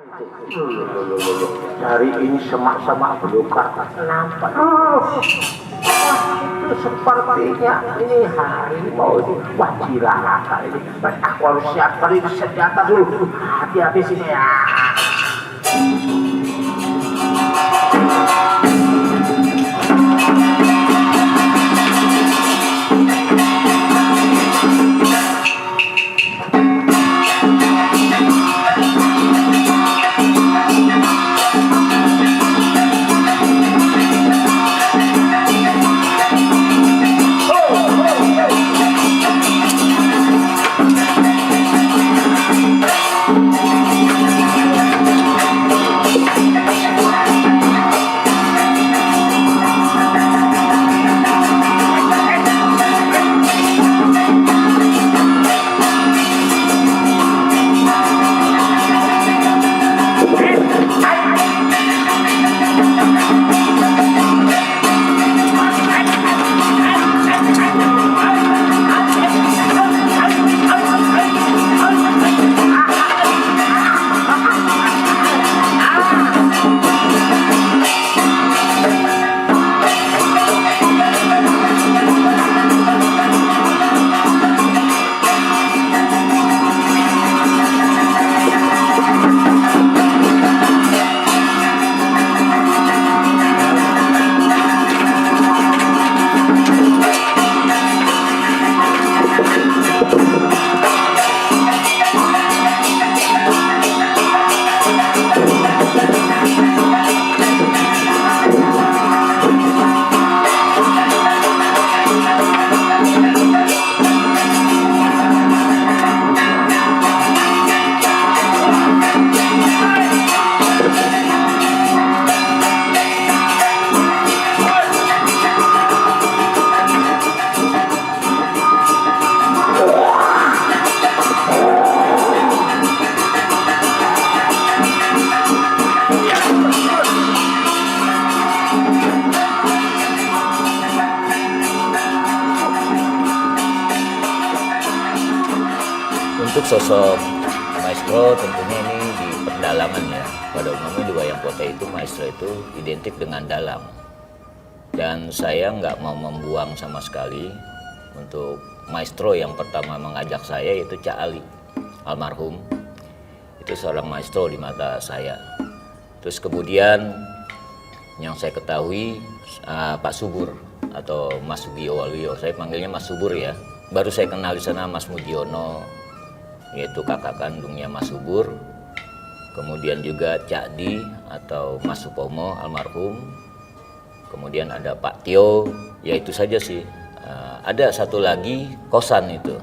Dari ini semak-semak belukar nampak. Itu sepertinya ini harimau ini. Wah, Ciraka ini. Baik, aku harus siapkan ini senjata dulu. Hati-hati sini ya. Untuk sosok maestro tentunya ini di pendalaman ya. Pada umumnya di wayang potehi itu maestro itu identik dengan dalang. Dan saya nggak mau membuang sama sekali untuk maestro yang pertama mengajak saya yaitu Cak Ali almarhum. Itu seorang maestro di mata saya. Terus kemudian yang saya ketahui Pak Subur atau Mas Sugio Waluyo. Saya panggilnya Mas Subur ya. Baru saya kenal di sana Mas Mujiono, yaitu kakak kandungnya Mas Subur. Kemudian juga Cak Di atau Mas Supomo almarhum. Kemudian ada Pak Tio, ya itu saja sih. Ada satu lagi Kosan itu,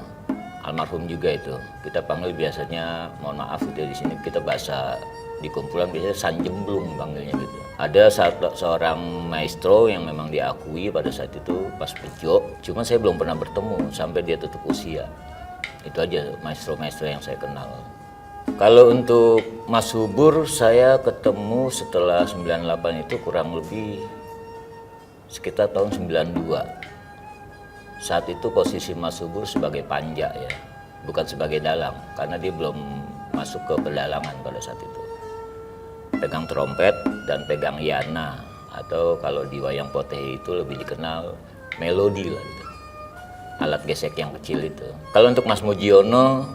almarhum juga itu. Kita panggil biasanya, mohon maaf gitu di sini kita bahasa di kumpulan biasanya Sanjemblung panggilnya gitu. Ada seorang maestro yang memang diakui pada saat itu pas Bejo, cuma saya belum pernah bertemu sampai dia tutup usia. Itu aja maestro-maestro yang saya kenal. Kalau untuk Mas Subur saya ketemu setelah 98 itu kurang lebih sekitar tahun 92. Saat itu posisi Mas Subur sebagai panja ya, bukan sebagai dalang karena dia belum masuk ke pedalangan pada saat itu. Pegang trompet dan pegang yana, atau kalau di wayang potehi itu lebih dikenal melodi lah gitu. Alat gesek yang kecil itu. Kalau untuk Mas Mujiono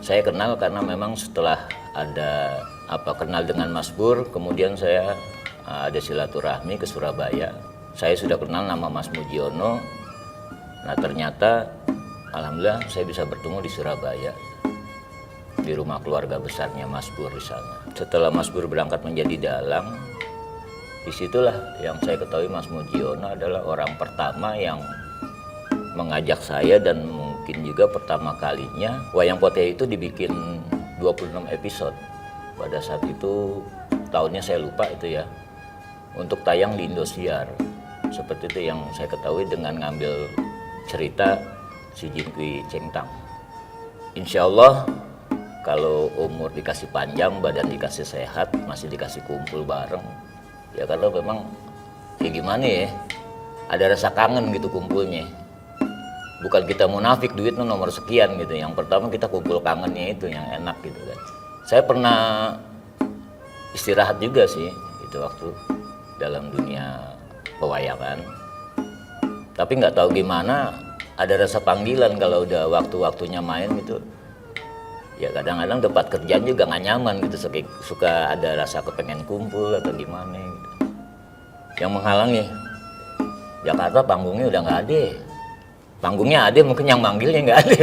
saya kenal karena memang setelah ada kenal dengan Mas Bur, kemudian saya ada silaturahmi ke Surabaya. Saya sudah kenal nama Mas Mujiono. Nah ternyata alhamdulillah saya bisa bertemu di Surabaya, di rumah keluarga besarnya Mas Bur di sana. Setelah Mas Bur berangkat menjadi dalang, disitulah yang saya ketahui Mas Mujiono adalah orang pertama yang mengajak saya, dan mungkin juga pertama kalinya wayang potehi itu dibikin 26 episode. Pada saat itu tahunnya saya lupa itu ya, untuk tayang di Indosiar. Seperti itu yang saya ketahui dengan ngambil cerita si Jingkui Cengtang. Insya Allah kalau umur dikasih panjang, badan dikasih sehat, masih dikasih kumpul bareng. Ya karena memang ya gimana ya, ada rasa kangen gitu kumpulnya. Bukan kita munafik duit nomor sekian gitu. Yang pertama kita kumpul kangennya itu yang enak gitu kan. Saya pernah istirahat juga sih itu waktu dalam dunia pewayangan. Tapi nggak tahu gimana ada rasa panggilan kalau udah waktu-waktunya main gitu. Ya kadang-kadang tempat kerjaan juga nggak nyaman gitu, suka ada rasa kepengen kumpul atau gimana gitu. Yang menghalangi Jakarta panggungnya udah nggak ada. Panggungnya ada, mungkin yang manggilnya nggak ada.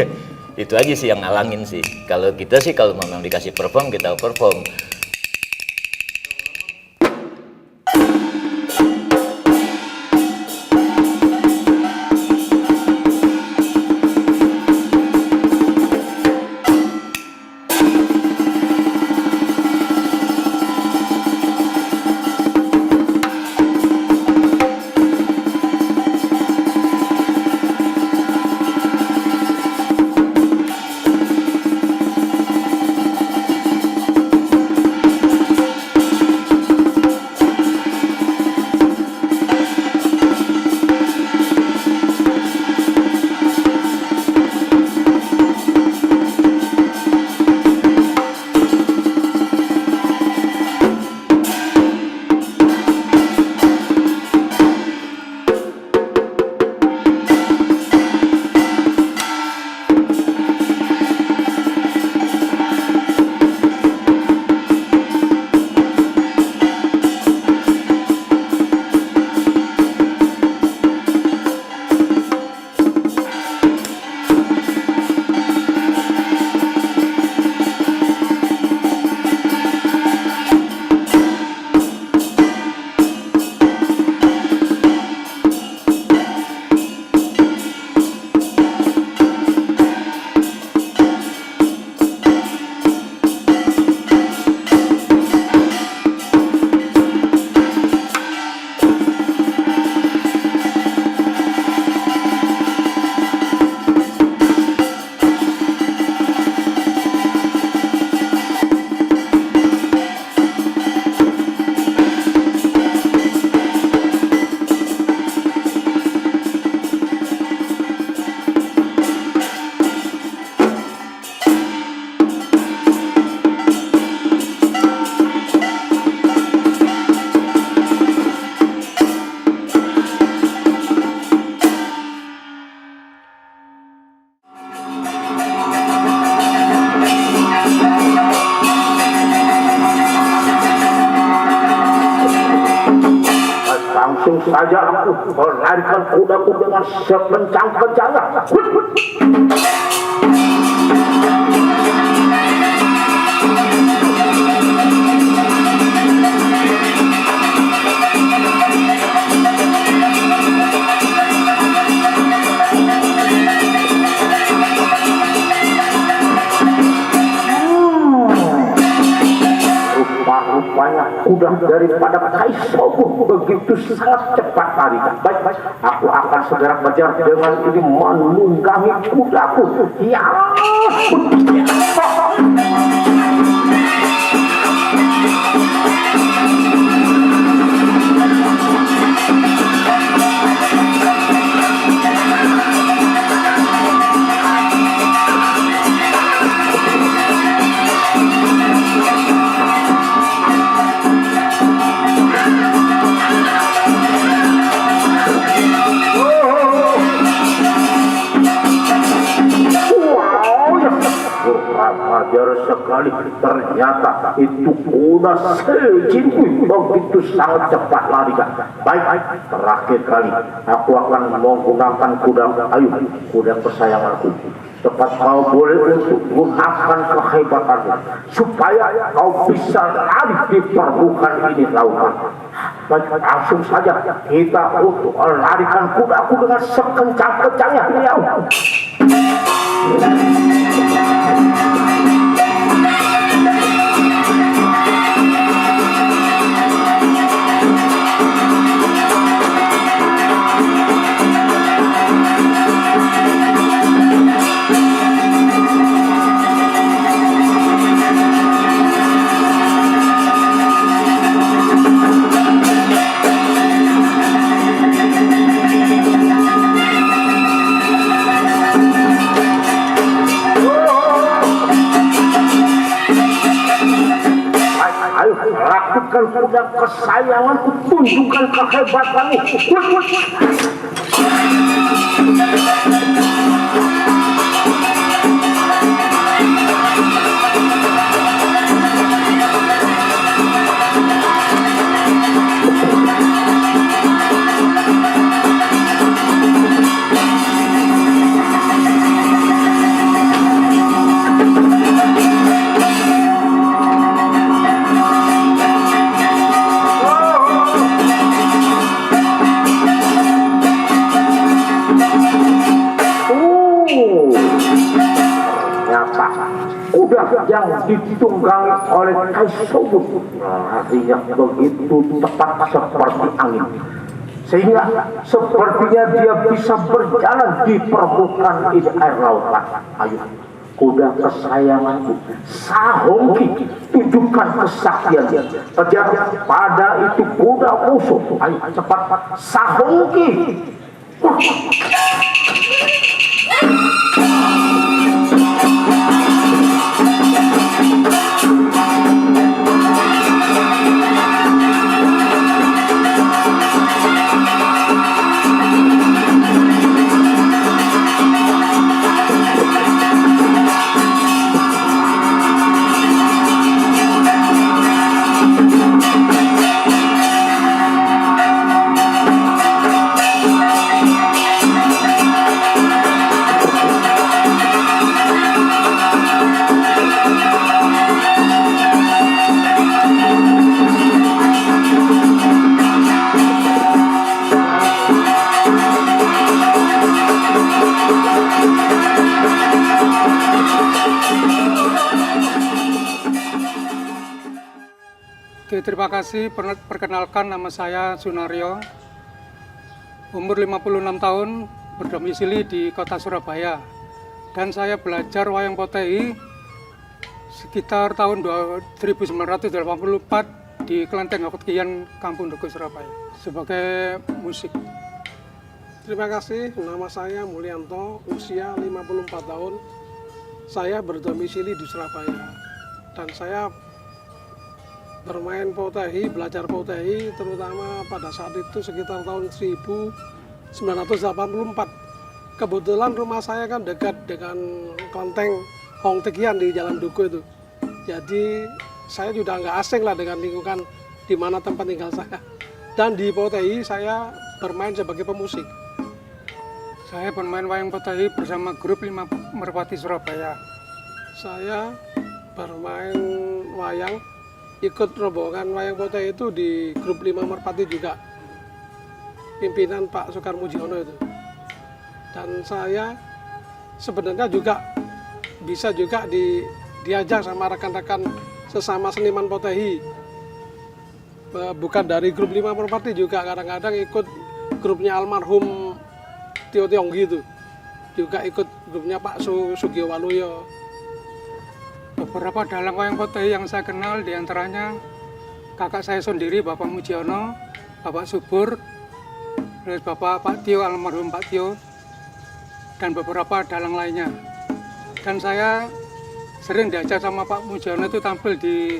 Itu aja sih yang ngalangin sih. Kalau kita sih kalau memang dikasih perform, kita perform. Langsung saja aku melarikan kudaku dengan sekencang-kencangnya. Rupanya kuda daripada Kaisobu begitu sangat cepat lari. Baik, aku akan segera kejar dengan ini menunggangi kudaku. Ya, ajar sekali, ternyata itu kuda sejin begitu sangat cepat lari. Baik, terakhir kali aku akan menggunakan kuda Ayu, kuda kesayanganku. Cepat kau boleh untuk gunakan kehebatanmu supaya kau bisa lari di permukaan ini lautan. Baik, langsung saja kita untuk larikan kudaku dengan sekencang-kencangnya. lakukan kuda kesayanganku, tunjukkan kehebatanmu. Wih. Kuda yang ditunggangi oleh Kaisobut larinya begitu tepat seperti angin, sehingga sepertinya dia bisa berjalan di permukaan air lautan. Ayo, kuda kesayanganku, Sahongki, tunjukkan kesaktian. Kejar pada itu kuda musuh. Ayo cepat, Sahongki. Oke, terima kasih. Perkenalkan, nama saya Sunario, umur 56 tahun, berdomisili di kota Surabaya. Dan saya belajar wayang potehi sekitar tahun 1984 di Kelenteng Hokian, Kampung Dukuh, Surabaya, sebagai musik. Terima kasih, nama saya Mulyanto, usia 54 tahun. Saya berdomisili di Surabaya. Dan saya bermain potehi, belajar potehi, terutama pada saat itu sekitar tahun 1984. Kebetulan rumah saya kan dekat dengan Kelenteng Hongtekian di Jalan Dukuh itu. Jadi saya sudah nggak asing lah dengan lingkungan di mana tempat tinggal saya. Dan di potehi saya bermain sebagai pemusik. Saya bermain wayang potehi bersama grup 5 Merpati Surabaya. Saya bermain wayang, ikut rombongan wayang potehi itu di grup 5 Merpati juga, pimpinan Pak Soekarmudjono itu. Dan saya sebenarnya juga bisa juga diajak sama rekan-rekan sesama seniman potehi, bukan dari grup 5 Merpati juga, kadang-kadang ikut grupnya almarhum Tio Tionggi itu, juga ikut grupnya Pak Sugio Waluyo. Beberapa dalang wayang potehi yang saya kenal diantaranya kakak saya sendiri, Bapak Mujiono, Bapak Subur, terus Bapak Pak Tio, almarhum Pak Tio, dan beberapa dalang lainnya. Dan saya sering diajak sama Pak Mujiono itu tampil di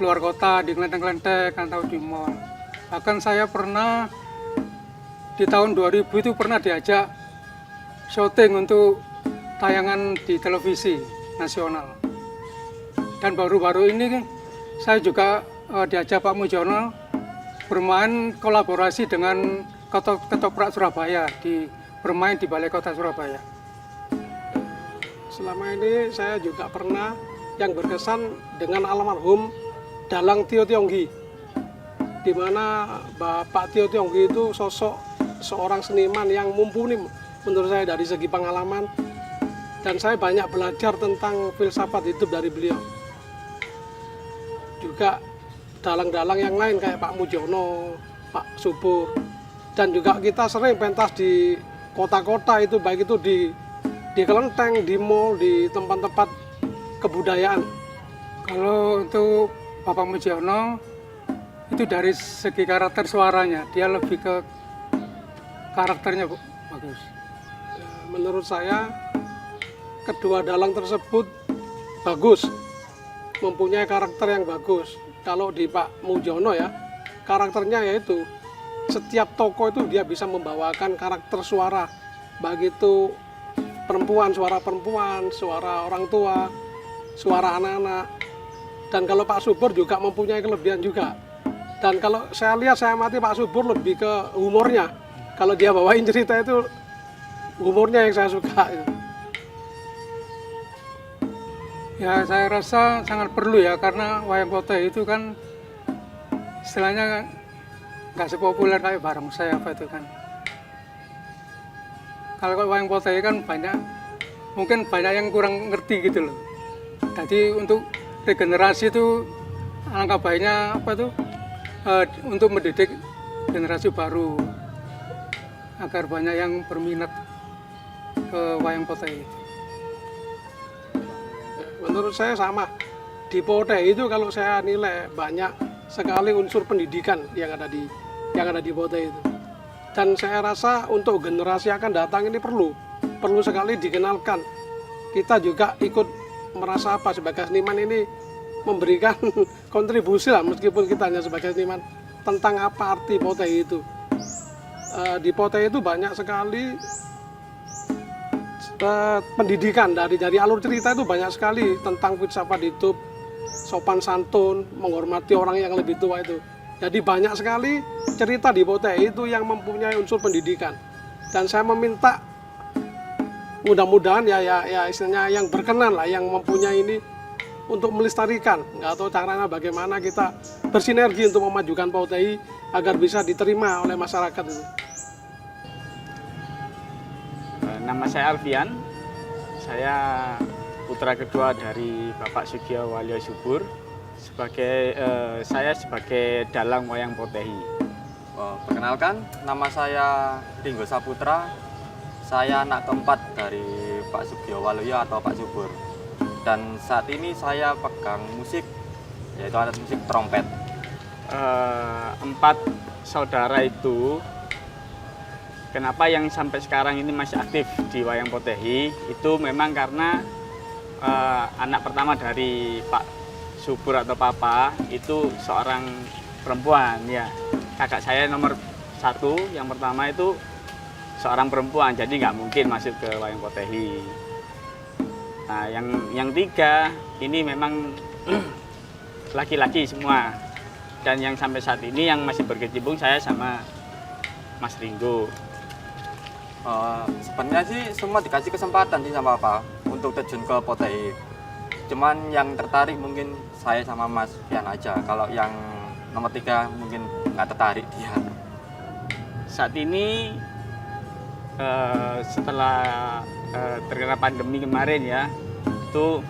luar kota, di kelenteng-kelenteng atau di mall. Bahkan saya pernah di tahun 2000 itu pernah diajak syuting untuk tayangan di televisi nasional. Dan baru-baru ini saya juga diajak Pak Mujiono bermain kolaborasi dengan Ketoprak Surabaya, bermain di Balai Kota Surabaya. Selama ini saya juga pernah yang berkesan dengan almarhum dalang Tio Tionggi, di mana Bapak Tio Tionggi itu sosok seorang seniman yang mumpuni menurut saya dari segi pengalaman, dan saya banyak belajar tentang filsafat hidup dari beliau. Juga dalang-dalang yang lain kayak Pak Mujiono, Pak Subur, dan juga kita sering pentas di kota-kota itu, baik itu di kelenteng, di mall, di tempat-tempat kebudayaan. Kalau untuk Bapak Mujiono itu dari segi karakter suaranya, dia lebih ke karakternya bagus. Menurut saya kedua dalang tersebut bagus. mempunyai karakter yang bagus. Kalau di Pak Mujiono ya, karakternya yaitu setiap tokoh itu dia bisa membawakan karakter suara, baik itu perempuan, suara orang tua, suara anak-anak. Dan kalau Pak Subur juga mempunyai kelebihan juga. Dan kalau saya lihat, saya amati Pak Subur lebih ke humornya. Kalau dia bawain cerita itu humornya yang saya suka. Ya saya rasa sangat perlu ya, karena wayang potehi itu kan istilahnya nggak sepopuler kayak barongsai apa itu kan. Kalau wayang potehi kan mungkin banyak yang kurang ngerti gitu loh. Jadi untuk regenerasi itu alangkah baiknya untuk mendidik generasi baru agar banyak yang berminat ke wayang potehi. Menurut saya sama. Di potehi itu kalau saya nilai banyak sekali unsur pendidikan yang ada di potehi itu. Dan saya rasa untuk generasi akan datang ini perlu sekali dikenalkan. Kita juga ikut merasa sebagai seniman ini memberikan kontribusi lah, meskipun kita hanya sebagai seniman, tentang apa arti potehi itu. Di potehi itu banyak sekali pendidikan dari alur cerita itu banyak sekali tentang filsafat hidup, sopan santun, menghormati orang yang lebih tua itu. Jadi banyak sekali cerita di potehi itu yang mempunyai unsur pendidikan. Dan saya meminta mudah-mudahan ya istilahnya yang berkenan lah, yang mempunyai ini untuk melestarikan. Nggak tahu caranya bagaimana kita bersinergi untuk memajukan potehi agar bisa diterima oleh masyarakat itu. Nama saya Alfian, saya putra kedua dari Bapak Sugio Walio Subur. Saya sebagai dalang wayang potehi. Perkenalkan, nama saya Ringo Saputra. Saya anak keempat dari Pak Sugio Waluyo atau Pak Subur. Dan saat ini saya pegang musik, yaitu alat musik trompet. 4 saudara itu, kenapa yang sampai sekarang ini masih aktif di wayang potehi, itu memang karena anak pertama dari Pak Subur atau Papa itu seorang perempuan ya. Kakak saya nomor 1 yang pertama itu seorang perempuan, jadi nggak mungkin masuk ke wayang potehi. Nah, yang 3 ini memang laki-laki semua. Dan yang sampai saat ini yang masih berkecimpung saya sama Mas Ringo. Sebenarnya sih semua dikasih kesempatan sih sama Papa untuk terjun ke potehi. Cuman yang tertarik mungkin saya sama Mas Fian aja. Kalau yang nomor 3 mungkin nggak tertarik dia. Saat ini setelah terkena pandemi kemarin ya, itu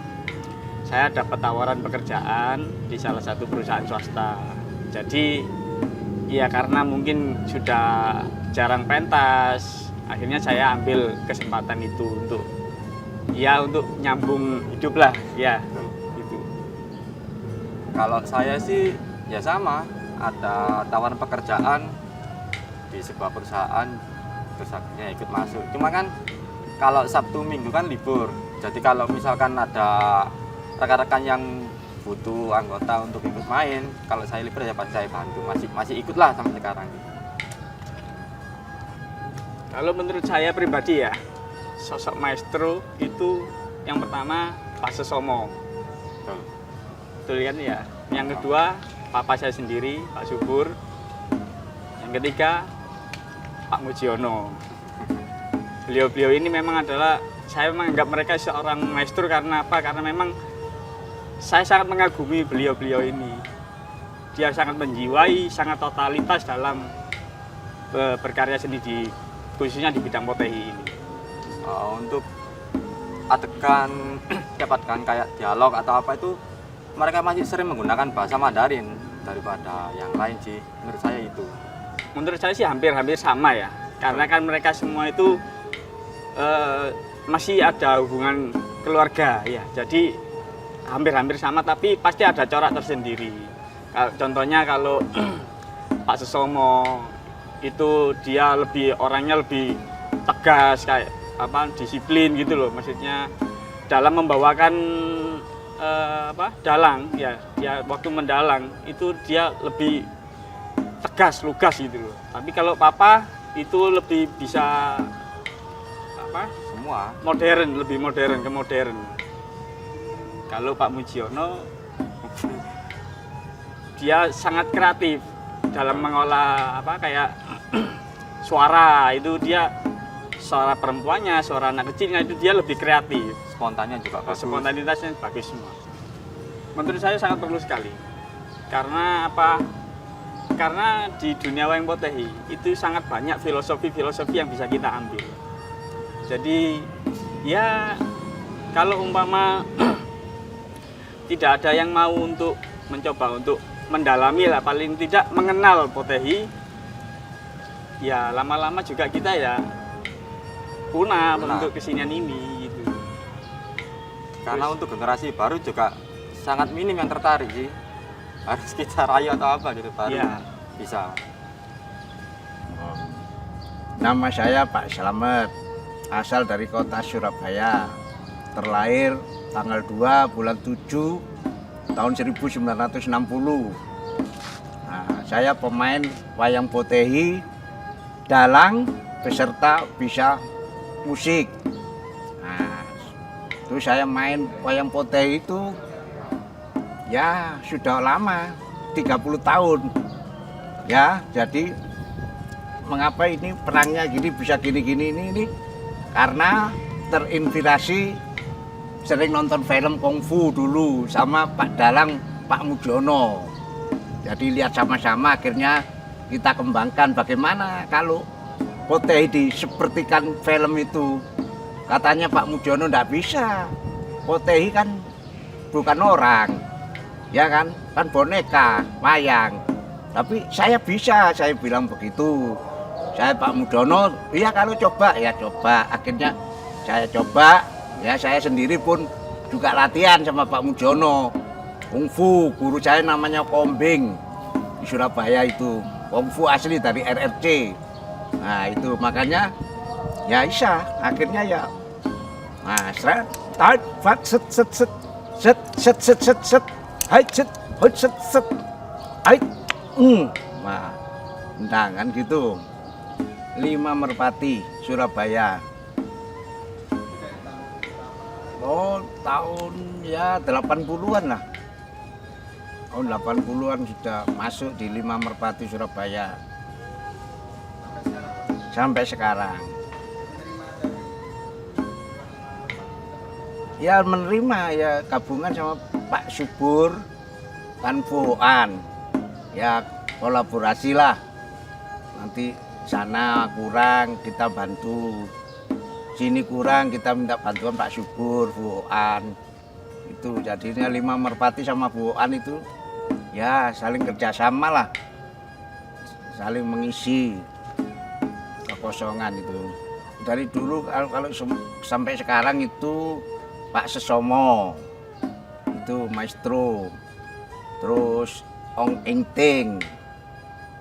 saya dapat tawaran pekerjaan di salah satu perusahaan swasta. Jadi ya karena mungkin sudah jarang pentas, akhirnya saya ambil kesempatan itu untuk nyambung hidup lah ya gitu. Kalau saya sih ya sama, ada tawaran pekerjaan di sebuah perusahaan, terus akhirnya ikut masuk. Cuma kan kalau Sabtu Minggu kan libur, jadi kalau misalkan ada rekan-rekan yang butuh anggota untuk ikut main, kalau saya libur ya pasti saya bantu, masih ikut lah sampai sekarang. Kalau menurut saya pribadi ya, sosok maestro itu yang pertama Pak Sesomo, betul kan ya. Yang kedua Papa saya sendiri, Pak Subur. Yang ketiga Pak Mujiono. Beliau-beliau ini memang adalah, saya menganggap mereka seorang maestro karena apa? Karena memang saya sangat mengagumi beliau-beliau ini. Dia sangat menjiwai, sangat totalitas dalam berkarya seni khususnya di bidang potehi ini. Untuk adegan dapatkan kayak dialog atau apa itu, mereka masih sering menggunakan bahasa Mandarin daripada yang lain sih, menurut saya itu. Menurut saya sih hampir sama ya, karena kan mereka semua itu masih ada hubungan keluarga ya, jadi hampir sama, tapi pasti ada corak tersendiri. Contohnya kalau Pak Sesomo itu dia orangnya lebih tegas, kayak disiplin gitu loh, maksudnya dalam membawakan dalang ya waktu mendalang itu dia lebih tegas, lugas gitu loh. Tapi kalau papa itu lebih bisa Semua. modern, lebih modern ke modern. Kalau Pak Mujiono dia sangat kreatif dalam mengolah kayak suara itu, dia suara perempuannya, suara anak kecilnya itu dia lebih kreatif. Spontannya juga bagus. Spontanitasnya bagus semua. Menurut saya sangat perlu sekali. Karena Karena di dunia wayang potehi itu sangat banyak filosofi-filosofi yang bisa kita ambil. Jadi ya kalau umpama tidak ada yang mau untuk mencoba untuk mendalami lah, paling tidak mengenal potehi, ya lama-lama juga kita ya punah untuk kesenian ini gitu. Karena untuk generasi baru juga sangat minim yang tertarik sih. Harus kita rayu atau apa gitu baru bisa. Nama saya Pak Slamet, asal dari kota Surabaya. Terlahir tanggal 2 bulan 7 tahun 1960. Nah, saya pemain wayang potehi, dalang, beserta bisa musik. Nah, itu saya main wayang potehi itu ya sudah lama, 30 tahun. Ya, jadi mengapa ini perangnya gini bisa gini-gini ini karena terinspirasi sering nonton film kungfu dulu sama Pak Dalang, Pak Mujiono. Jadi lihat sama-sama, akhirnya kita kembangkan bagaimana kalau potehi disepertikan film itu. Katanya Pak Mujiono enggak bisa, potehi kan bukan orang, ya kan boneka, wayang. Tapi saya bisa, saya bilang begitu. Saya Pak Mujiono, iya kalau coba, ya coba. Akhirnya saya coba, ya saya sendiri pun juga latihan sama Pak Mujiono. Kungfu, guru saya namanya Kombing di Surabaya itu. Kungfu asli dari RRC. Nah itu makanya ya bisa, akhirnya ya. Nah set set set set set set set set hai set hai set set hai nah kan gitu. 5 Merpati Surabaya. Oh tahun ya 80-an lah. Tahun 80-an sudah masuk di 5 Merpati Surabaya sampai sekarang. Ya menerima ya gabungan sama Pak Subur kan Fuhoan. Ya kolaborasi lah. Nanti sana kurang kita bantu, sini kurang kita minta bantuan Pak Subur, Fuhoan. Itu jadinya 5 Merpati sama Fuhoan itu ya saling kerjasama lah, saling mengisi kekosongan itu. Dari dulu kalau sampai sekarang itu Pak Sesomo itu maestro, terus Ong Ingting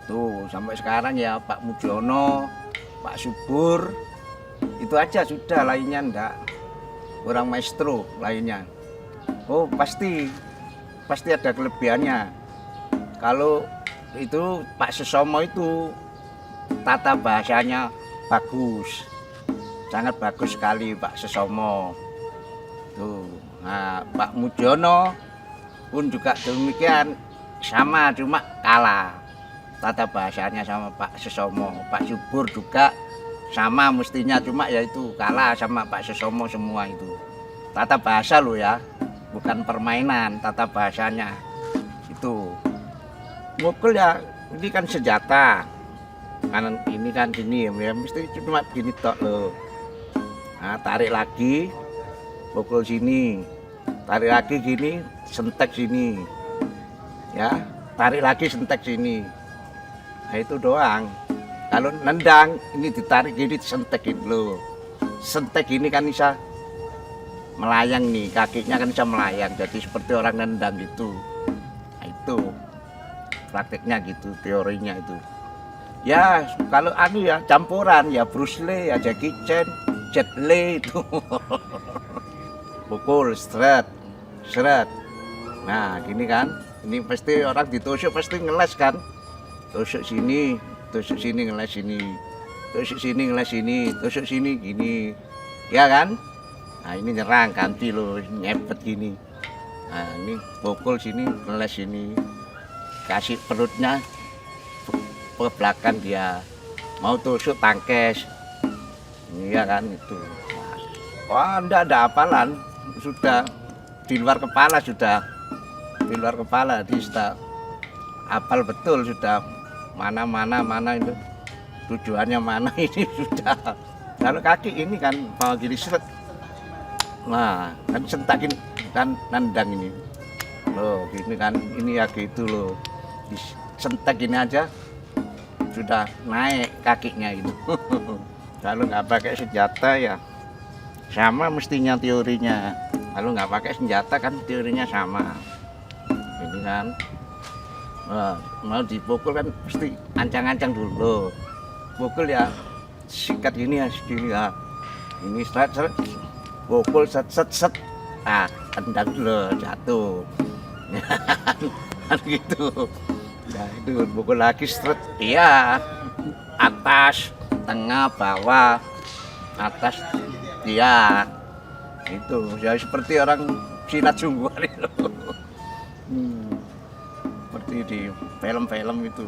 tuh sampai sekarang ya Pak Mujiono, Pak Subur, itu aja sudah, lainnya enggak, kurang maestro lainnya. Oh pasti ada kelebihannya. Kalau itu Pak Sesomo itu tata bahasanya bagus, sangat bagus sekali Pak Sesomo. Tuh, nah Pak Mujiono pun juga demikian, sama cuma kalah tata bahasanya sama Pak Sesomo. Pak Subur juga sama mestinya, cuma ya itu kalah sama Pak Sesomo semua itu. Tata bahasa lo ya, bukan permainan, tata bahasanya itu. Mukul ya ini kan senjata, kanan ini kan gini ya, mesti cuma gini tok lo. Nah, tarik lagi, pukul sini, tarik lagi gini, sentek sini, ya tarik lagi sentek sini. Nah itu doang. Kalau nendang ini ditarik gini, sentek lo. Sentek ini kan bisa melayang nih, kakinya kan bisa melayang, jadi seperti orang nendang gitu. Nah, itu prakteknya gitu, teorinya itu. Ya kalau anu ya campuran ya Bruce Lee, ya Jackie Chan, Jet Li itu. Pukul straight seret. Nah gini kan, ini pasti orang ditusuk pasti ngeles kan, tusuk sini ngeles sini, tusuk sini ngeles sini, tusuk sini gini, ya kan? Nah ini nyerang ganti loh, nyepet gini. Nah ini pukul sini ngeles sini, kasih perutnya ke belakang dia, mau tusuk tangkes, iya kan itu. Wah enggak ada hafalan, sudah di luar kepala sudah. Di luar kepala dia sudah hafal betul, sudah mana itu tujuannya mana ini sudah. Kalau kaki ini kan mau gini seret, nah kan sentakin kan nendang ini loh, gini kan ini ya gitu loh, disentak gini aja sudah naik kakinya itu. Kalau nggak pakai senjata ya sama mestinya teorinya, kalau nggak pakai senjata kan teorinya sama. Ini kan mau dipukul kan pasti ancang-ancang dulu, pukul ya sikat gini ya segini ya, ini seret pukul set tendang dulu jatuh. Kan gitu. Nah itu pukul lagi seret, iya atas tengah bawah atas, iya itu ya seperti orang silat sungguhan itu. Seperti di film-film itu.